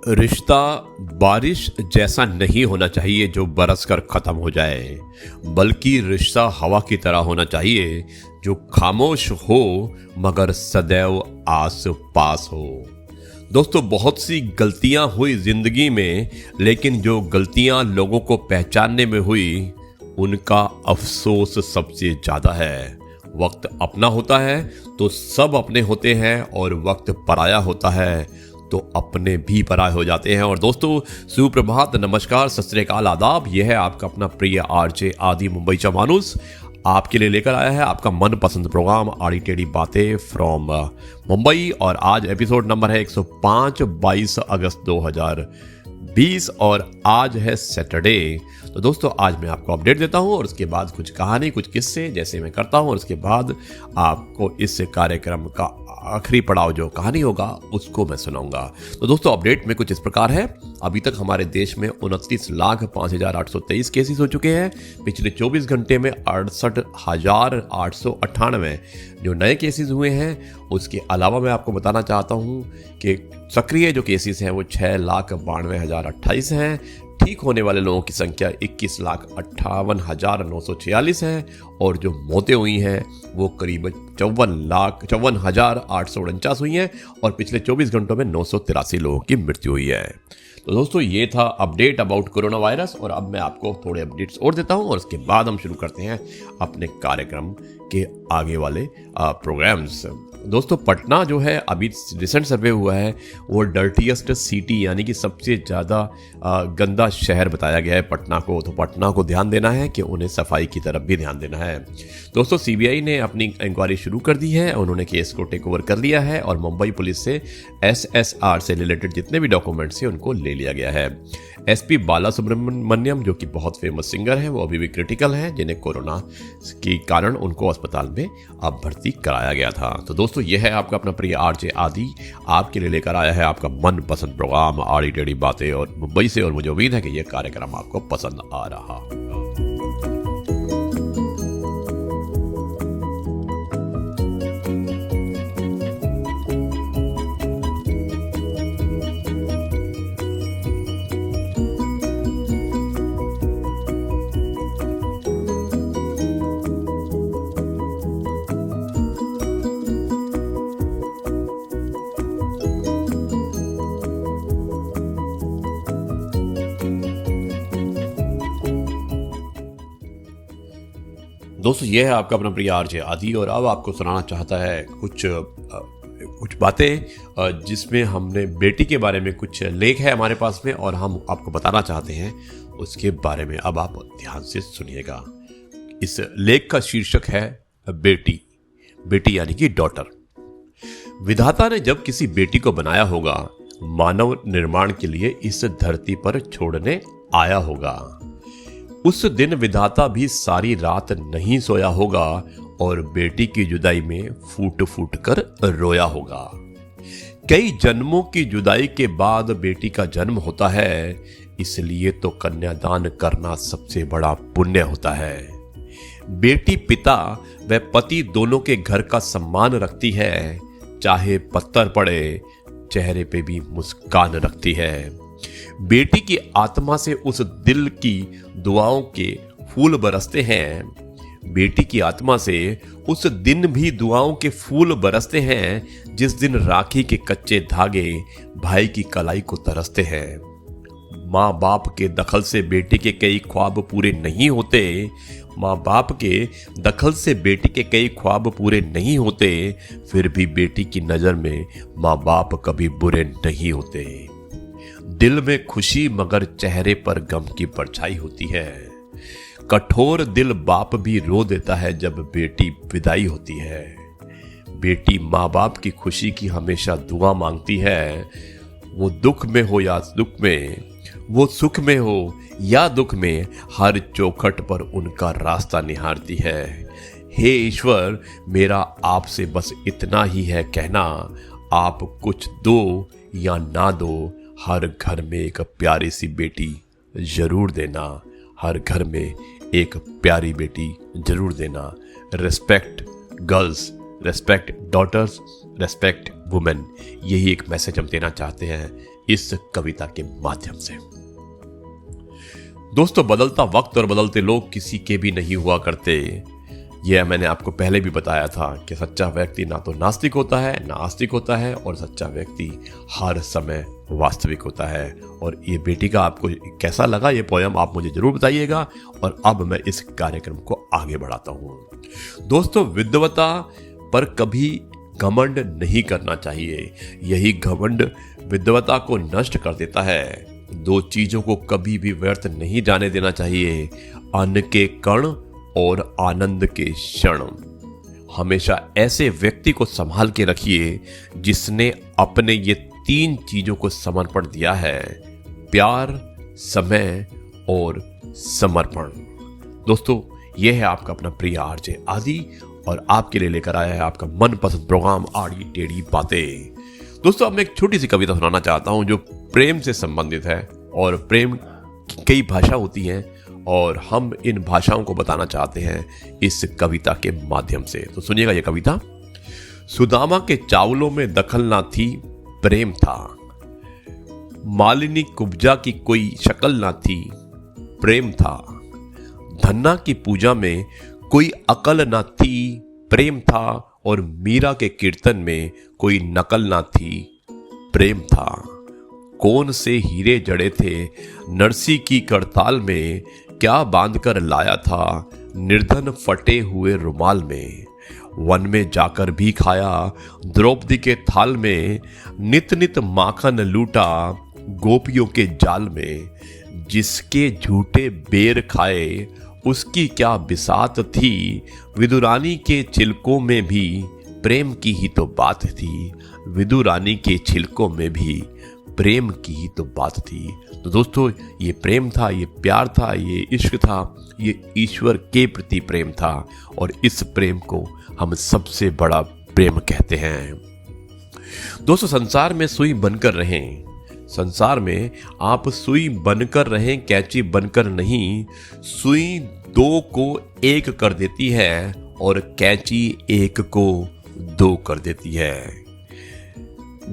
रिश्ता बारिश जैसा नहीं होना चाहिए जो बरस कर ख़त्म हो जाए, बल्कि रिश्ता हवा की तरह होना चाहिए जो खामोश हो मगर सदैव आस पास हो। दोस्तों, बहुत सी गलतियां हुई ज़िंदगी में, लेकिन जो गलतियां लोगों को पहचानने में हुई उनका अफसोस सबसे ज़्यादा है। वक्त अपना होता है तो सब अपने होते हैं, और वक्त पराया होता है तो अपने भी पराये हो जाते हैं। और दोस्तों, सुप्रभात, नमस्कार, सत श्री अकाल, आदाब। यह है आपका अपना प्रिय आरजे आदि मुंबई चा मानुस आपके लिए लेकर आया है आपका मनपसंद प्रोग्राम आड़ी टेढ़ी बातें फ्रॉम मुंबई। और आज एपिसोड नंबर है 105, 22 अगस्त 2020, और आज है सैटरडे। तो दोस्तों, आज मैं आपको अपडेट देता हूं और उसके बाद कुछ कहानी, कुछ किस्से जैसे मैं करता हूं, और उसके बाद आपको इस कार्यक्रम का आखिरी पड़ाव जो कहानी होगा उसको मैं सुनाऊंगा। तो दोस्तों, अपडेट में कुछ इस प्रकार है। अभी तक हमारे देश में 29,05,823 केसेस हो चुके हैं। पिछले 24 घंटे में 68,898 जो नए केसेस हुए हैं। उसके अलावा मैं आपको बताना चाहता हूं कि सक्रिय जो केसेस हैं वो 6,92,028 हैं। ठीक होने वाले लोगों की संख्या 21,58,946 है, और जो मौतें हुई हैं वो करीब 54,54,849 हुई हैं, और पिछले 24 घंटों में 983 लोगों की मृत्यु हुई है। तो दोस्तों, ये था अपडेट अबाउट कोरोना वायरस, और अब मैं आपको थोड़े अपडेट्स और देता हूं, और उसके बाद हम शुरू करते हैं अपने कार्यक्रम के आगे वाले प्रोग्राम्स। दोस्तों, पटना जो है, अभी रिसेंट सर्वे हुआ है, वो डर्टीएस्ट सिटी यानी कि सबसे ज़्यादा गंदा शहर बताया गया है पटना को। तो पटना को ध्यान देना है कि उन्हें सफाई की तरफ भी ध्यान देना है। दोस्तों, सीबीआई ने अपनी इंक्वायरी शुरू कर दी है। उन्होंने केस को टेक ओवर कर लिया है, और मुंबई पुलिस से एसएसआर से रिलेटेड जितने भी डॉक्यूमेंट्स हैं उनको ले लिया गया है। एसपी बाला सुब्रमण्यम, जो कि बहुत फेमस सिंगर हैं, वो अभी भी क्रिटिकल हैं, जिन्हें कोरोना के कारण उनको अस्पताल में अब भर्ती कराया गया था। तो दोस्तों, यह है आपका अपना प्रिय आरजे आदि आपके लिए लेकर आया है आपका मनपसंद प्रोग्राम आड़ी टेढ़ी बातें और मुंबई से, और मुझे उम्मीद है कि यह कार्यक्रम आपको पसंद आ रहा होगा। दोस्तों, यह है आपका अपना प्रिय आरजे आदि, और अब आपको सुनाना चाहता है कुछ बातें जिसमें हमने बेटी के बारे में कुछ लेख है हमारे पास में, और हम आपको बताना चाहते हैं उसके बारे में। अब आप ध्यान से सुनिएगा। इस लेख का शीर्षक है बेटी। बेटी यानी कि डॉटर। विधाता ने जब किसी बेटी को बनाया होगा, मानव निर्माण के लिए इस धरती पर छोड़ने आया होगा। उस दिन विधाता भी सारी रात नहीं सोया होगा, और बेटी की जुदाई में फूट फूट कर रोया होगा। कई जन्मों की जुदाई के बाद बेटी का जन्म होता है, इसलिए तो कन्यादान करना सबसे बड़ा पुण्य होता है। बेटी पिता व पति दोनों के घर का सम्मान रखती है, चाहे पत्थर पड़े, चेहरे पे भी मुस्कान रखती है। बेटी की आत्मा से उस दिल की दुआओं के फूल बरसते हैं। बेटी की आत्मा से उस दिन भी दुआओं के फूल बरसते हैं जिस दिन राखी के कच्चे धागे भाई की कलाई को तरसते हैं। माँ बाप के दखल से बेटी के कई ख्वाब पूरे नहीं होते। माँ बाप के दखल से बेटी के कई ख्वाब पूरे नहीं होते, फिर भी बेटी की नज़र में माँ बाप कभी बुरे नहीं होते। दिल में खुशी मगर चेहरे पर गम की परछाई होती है। कठोर दिल बाप भी रो देता है जब बेटी विदाई होती है। बेटी माँ बाप की खुशी की हमेशा दुआ मांगती है। वो दुख में हो या दुख में, वो सुख में हो या दुख में, हर चौखट पर उनका रास्ता निहारती है। हे ईश्वर, मेरा आपसे बस इतना ही है कहना, आप कुछ दो या ना दो, हर घर में एक प्यारी सी बेटी जरूर देना। हर घर में एक प्यारी बेटी जरूर देना। Respect girls, respect daughters, respect women. यही एक मैसेज हम देना चाहते हैं इस कविता के माध्यम से। दोस्तों, बदलता वक्त और बदलते लोग किसी के भी नहीं हुआ करते। यह मैंने आपको पहले भी बताया था कि सच्चा व्यक्ति ना तो नास्तिक होता है ना आस्तिक होता है, और सच्चा व्यक्ति हर समय वास्तविक होता है। और ये बेटी का आपको कैसा लगा ये पोयम, आप मुझे जरूर बताइएगा। और अब मैं इस कार्यक्रम को आगे बढ़ाता हूँ। दोस्तों, विद्वता पर कभी घमंड नहीं करना चाहिए। यही घमंड विद्वता को नष्ट कर देता है। दो चीजों को कभी भी व्यर्थ नहीं जाने देना चाहिए, अन्न के कण और आनंद के क्षण। हमेशा ऐसे व्यक्ति को संभाल के रखिए जिसने अपने ये तीन चीजों को समर्पण दिया है, प्यार, समय और समर्पण। दोस्तों, यह है आपका अपना प्रिय आरजे आदि, और आपके लिए लेकर आया है आपका मनपसंद प्रोग्राम आड़ी टेढ़ी बातें। दोस्तों, अब मैं एक छोटी सी कविता सुनाना चाहता हूं जो प्रेम से संबंधित है। और प्रेम की कई भाषा होती हैं और हम इन भाषाओं को बताना चाहते हैं इस कविता के माध्यम से। तो सुनिएगा ये कविता। सुदामा के चावलों में दखल ना थी, प्रेम था। मालिनी कुब्जा की कोई शक्ल ना थी, प्रेम था। धन्ना की पूजा में कोई अकल ना थी, प्रेम था। और मीरा के कीर्तन में कोई नकल ना थी, प्रेम था। कौन से हीरे जड़े थे नरसी की करताल में, क्या बांधकर लाया था निर्धन फटे हुए रुमाल में। वन में जाकर भी खाया द्रौपदी के थाल में, नित नित माखन लूटा गोपियों के जाल में। जिसके झूठे बेर खाए उसकी क्या बिसात थी, विदुरानी के छिलकों में भी प्रेम की ही तो बात थी। विदुरानी के छिलकों में भी प्रेम की ही तो बात थी। तो दोस्तों, ये प्रेम था, ये प्यार था, ये इश्क था, ये ईश्वर के प्रति प्रेम था। और इस प्रेम को हम सबसे बड़ा प्रेम कहते हैं। दोस्तों, संसार में सुई बनकर रहें। संसार में आप सुई बनकर रहें, कैंची बनकर नहीं। सुई दो को एक कर देती है और कैंची एक को दो कर देती है।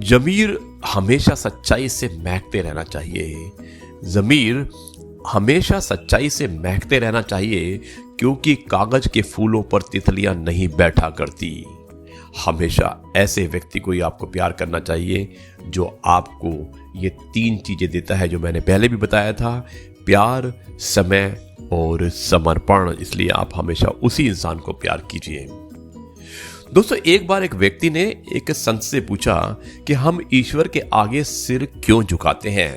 ज़मीर हमेशा सच्चाई से महकते रहना चाहिए। ज़मीर हमेशा सच्चाई से महकते रहना चाहिए, क्योंकि कागज के फूलों पर तितलियां नहीं बैठा करती। हमेशा ऐसे व्यक्ति को ही आपको प्यार करना चाहिए जो आपको ये तीन चीजें देता है जो मैंने पहले भी बताया था, प्यार, समय और समर्पण। इसलिए आप हमेशा उसी इंसान को प्यार कीजिए। दोस्तों, एक बार एक व्यक्ति ने एक संत से पूछा कि हम ईश्वर के आगे सिर क्यों झुकाते हैं।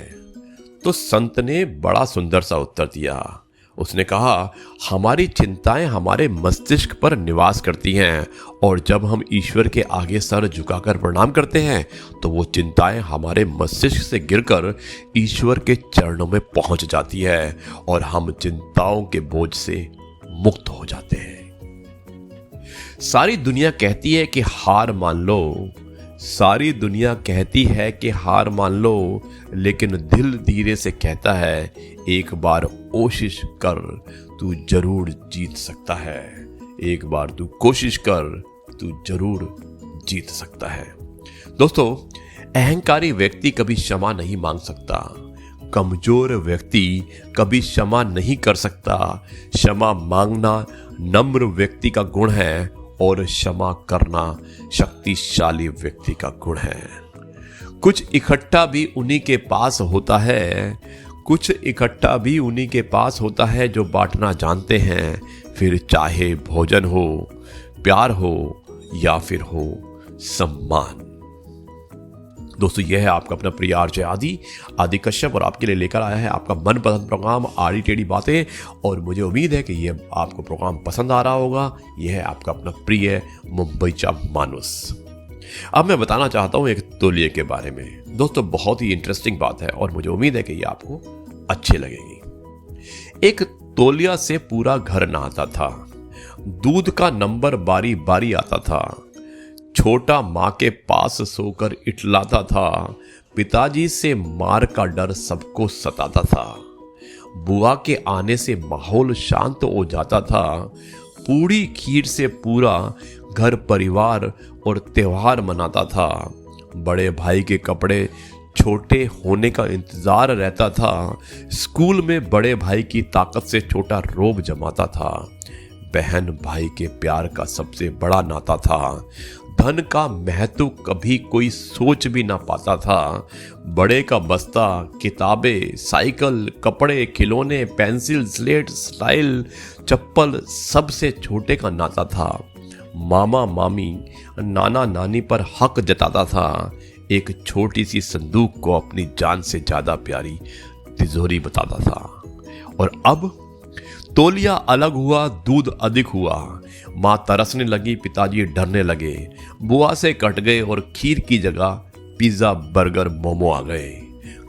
तो संत ने बड़ा सुंदर सा उत्तर दिया। उसने कहा, हमारी चिंताएं हमारे मस्तिष्क पर निवास करती हैं, और जब हम ईश्वर के आगे सर झुकाकर प्रणाम करते हैं तो वो चिंताएं हमारे मस्तिष्क से गिरकर ईश्वर के चरणों में पहुंच जाती है और हम चिंताओं के बोझ से मुक्त हो जाते हैं। सारी दुनिया कहती है कि हार मान लो, सारी दुनिया कहती है कि हार मान लो, लेकिन दिल धीरे से कहता है, एक बार कोशिश कर, तू जरूर जीत सकता है। एक बार तू कोशिश कर, तू जरूर जीत सकता है। दोस्तों, अहंकारी व्यक्ति कभी क्षमा नहीं मांग सकता। कमजोर व्यक्ति कभी क्षमा नहीं कर सकता। क्षमा मांगना नम्र व्यक्ति का गुण है और क्षमा करना शक्तिशाली व्यक्ति का गुण है। कुछ इकट्ठा भी उन्हीं के पास होता है, कुछ इकट्ठा भी उन्हीं के पास होता है जो बांटना जानते हैं। फिर चाहे भोजन हो, प्यार हो या फिर हो सम्मान। दोस्तों, यह है आपका अपना प्रिय आरजे आदि कश्यप, और आपके लिए लेकर आया है आपका मनपसंद प्रोग्राम आड़ी टेढ़ी बातें। और मुझे उम्मीद है कि यह आपको प्रोग्राम पसंद आ रहा होगा। यह है आपका अपना प्रिय मुंबईचा मानुस। अब मैं बताना चाहता हूं एक तौलिए के बारे में। दोस्तों, बहुत ही इंटरेस्टिंग बात है और मुझे उम्मीद है कि ये आपको अच्छी लगेगी। एक तौलिया से पूरा घर नहाता था। दूध का नंबर बारी बारी आता था। छोटा माँ के पास सोकर इटलाता था। पिताजी से मार का डर सबको सताता था। बुआ के आने से माहौल शांत हो जाता था। पूरी खीर से पूरा घर परिवार और त्योहार मनाता था। बड़े भाई के कपड़े छोटे होने का इंतजार रहता था। स्कूल में बड़े भाई की ताकत से छोटा रोब जमाता था। बहन भाई के प्यार का सबसे बड़ा नाता था। धन का महत्व कभी कोई सोच भी ना पाता था। बड़े का बस्ता, किताबें, साइकिल, कपड़े, खिलौने, पेंसिल, स्लेट, स्टाइल, चप्पल, सबसे छोटे का नाता था। मामा मामी, नाना नानी पर हक जताता था। एक छोटी सी संदूक को अपनी जान से ज्यादा प्यारी तिजोरी बताता था। और अब तौलिया अलग हुआ, दूध अधिक हुआ। माँ तरसने लगी, पिताजी डरने लगे। बुआ से कट गए और खीर की जगह पिज्जा, बर्गर, मोमो आ गए।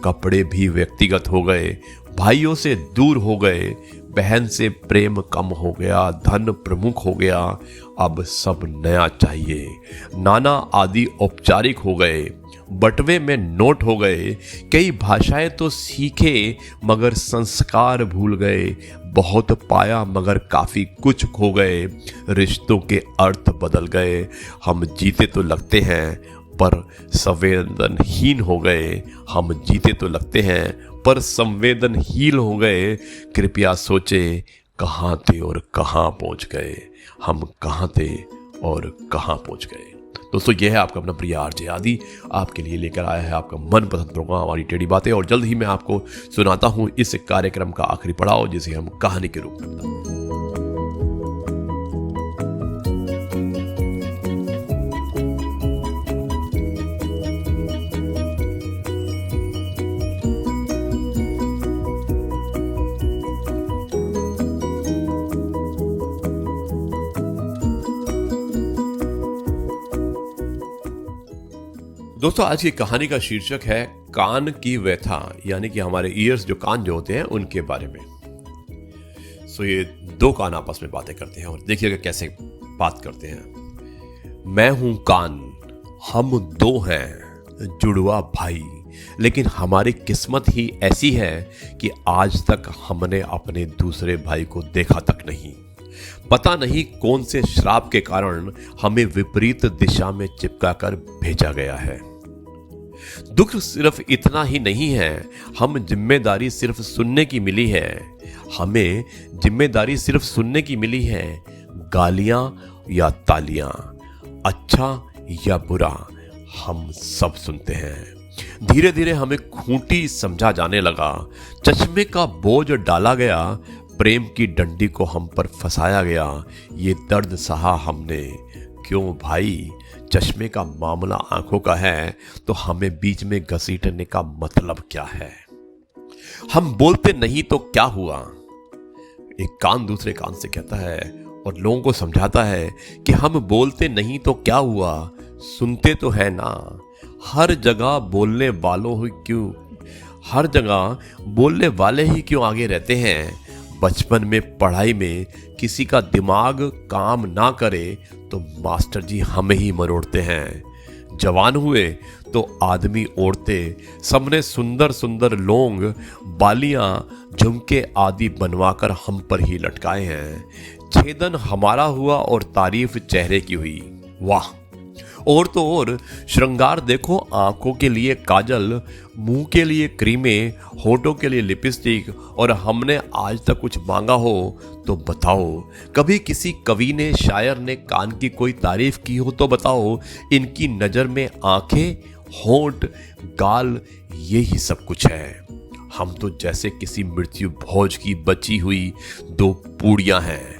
कपड़े भी व्यक्तिगत हो गए, भाइयों से दूर हो गए, बहन से प्रेम कम हो गया, धन प्रमुख हो गया। अब सब नया चाहिए। नाना आदि औपचारिक हो गए, बटवे में नोट हो गए। कई भाषाएं तो सीखे मगर संस्कार भूल गए। बहुत पाया मगर काफी कुछ खो गए। रिश्तों के अर्थ बदल गए। हम जीते तो लगते हैं पर संवेदनहीन हो गए। हम जीते तो लगते हैं पर संवेदनहीन हो गए। कृपया सोचें, कहाँ थे और कहाँ पहुंच गए। हम कहाँ थे और कहाँ पहुंच गए। दोस्तों, यह है आपका अपना प्रिय आरजे आदि आपके लिए लेकर आया है आपका मनपसंद प्रोग्राम हमारी टेढ़ी बातें। और जल्द ही मैं आपको सुनाता हूं इस कार्यक्रम का आखिरी पड़ाव, जिसे हम कहानी के रूप में बताते हैं। दोस्तों, आज की कहानी का शीर्षक है कान की व्यथा, यानी कि हमारे ईयर्स, जो कान जो होते हैं उनके बारे में। ये दो कान आपस में बातें करते हैं और देखिएगा कैसे बात करते हैं। मैं हूं कान, हम दो हैं जुड़वा भाई, लेकिन हमारी किस्मत ही ऐसी है कि आज तक हमने अपने दूसरे भाई को देखा तक नहीं। पता नहीं कौन से श्राप के कारण हमें विपरीत दिशा में चिपका कर भेजा गया है। दुख सिर्फ इतना ही नहीं है, हम जिम्मेदारी सिर्फ सुनने की मिली है। हमें जिम्मेदारी सिर्फ सुनने की मिली है। गालियां या तालियां, अच्छा या बुरा, हम सब सुनते हैं। धीरे धीरे हमें खूंटी समझा जाने लगा। चश्मे का बोझ डाला गया, प्रेम की डंडी को हम पर फंसाया गया। ये दर्द सहा हमने। क्यों भाई, चश्मे का मामला आंखों का है तो हमें बीच में घसीटने का मतलब क्या है। हम बोलते नहीं तो क्या हुआ, एक कान दूसरे कान से कहता है और लोगों को समझाता है कि हम बोलते नहीं तो क्या हुआ, सुनते तो है ना। हर जगह बोलने वाले ही क्यों आगे रहते हैं। बचपन में पढ़ाई में किसी का दिमाग काम ना करे तो मास्टर जी हमें ही मरोड़ते हैं। जवान हुए तो आदमी औरतें सबने सुंदर सुंदर लौंग, बालियां, झुमके आदि बनवाकर हम पर ही लटकाए हैं। छेदन हमारा हुआ और तारीफ चेहरे की हुई। वाह! और तो और श्रृंगार देखो, आंखों के लिए काजल, मुंह के लिए क्रीमें, होठों के लिए लिपस्टिक। और हमने आज तक कुछ मांगा हो तो बताओ। कभी किसी कवि ने, शायर ने कान की कोई तारीफ की हो तो बताओ। इनकी नजर में आंखें, होंठ, गाल, यही सब कुछ है। हम तो जैसे किसी मृत्यु भोज की बची हुई दो पूड़ियां हैं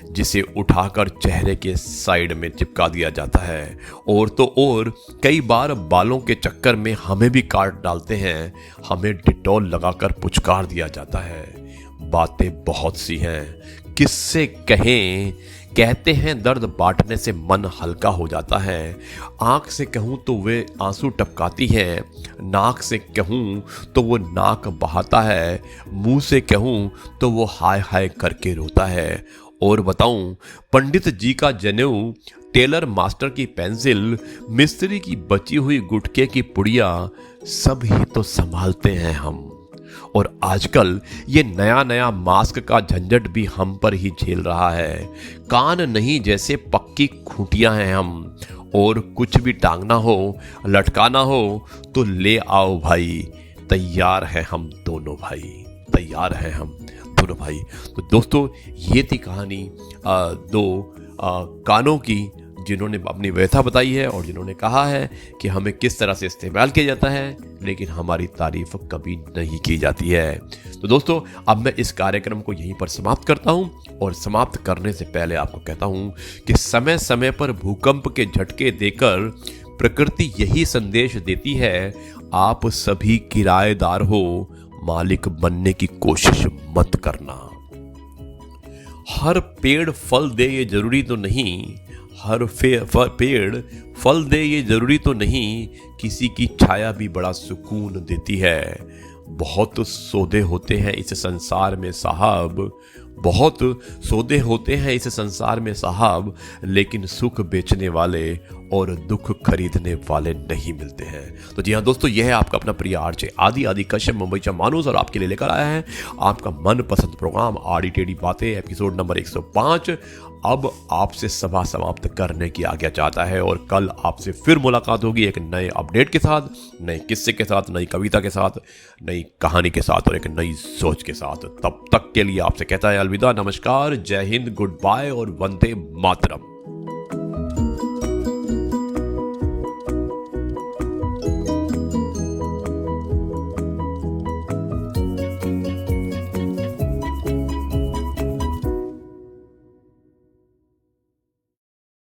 जिसे उठाकर चेहरे के साइड में चिपका दिया जाता है। और तो और कई बार बालों के चक्कर में हमें भी काट डालते हैं। हमें डिटॉल लगाकर पुचकार दिया जाता है। बातें बहुत सी हैं, किससे कहें। कहते हैं दर्द बांटने से मन हल्का हो जाता है। आंख से कहूँ तो वे आंसू टपकाती है, नाक से कहूँ तो वो नाक बहाता है, मुंह से कहूँ तो वो हाय हाय करके रोता है। और बताऊं, पंडित जी का जनेऊ, टेलर मास्टर की पेंसिल, मिस्त्री की बची हुई गुटके की पुड़िया, सब ही तो संभालते हैं हम। और आजकल ये नया नया मास्क का झंझट भी हम पर ही झेल रहा है। कान नहीं, जैसे पक्की खूंटियां हैं हम। और कुछ भी टांगना हो, लटकाना हो तो ले आओ भाई, तैयार है हम दोनों भाई, तैयार है हम दोनों भाई। तो दोस्तों ये थी कहानी दो कानों की, जिन्होंने अपनी व्यथा बताई है और जिन्होंने कहा है कि हमें किस तरह से इस्तेमाल किया जाता है, लेकिन हमारी तारीफ कभी नहीं की जाती है। तो दोस्तों अब मैं इस कार्यक्रम को यहीं पर समाप्त करता हूं, और समाप्त करने से पहले आपको कहता हूं कि समय समय पर भूकंप के झटके देकर प्रकृति यही संदेश देती है, आप सभी किराएदार हो, मालिक बनने की कोशिश मत करना। हर पेड़ फल दे ये जरूरी तो नहीं, हर पेड़ फल दे ये जरूरी तो नहीं, किसी की छाया भी बड़ा सुकून देती है। बहुत सौदे होते हैं इस संसार में साहब, बहुत सौदे होते हैं इस संसार में साहब, लेकिन सुख बेचने वाले और दुख खरीदने वाले नहीं मिलते हैं। तो जी हाँ दोस्तों, यह है आपका अपना प्रिय आरजे आदि कश्यप मुंबईचा मानुस, और आपके लिए लेकर आया है आपका मनपसंद प्रोग्राम आड़ी टेढ़ी बातें, एपिसोड नंबर 105। अब आपसे सभा समाप्त करने की आज्ञा चाहता है, और कल आपसे फिर मुलाकात होगी एक नए अपडेट के साथ, नए किस्से के साथ, नई कविता के साथ, नई कहानी के साथ और एक नई सोच के साथ। तब तक के लिए आपसे कहता है अलविदा, नमस्कार, जय हिंद, गुड बाय और वंदे मातरम।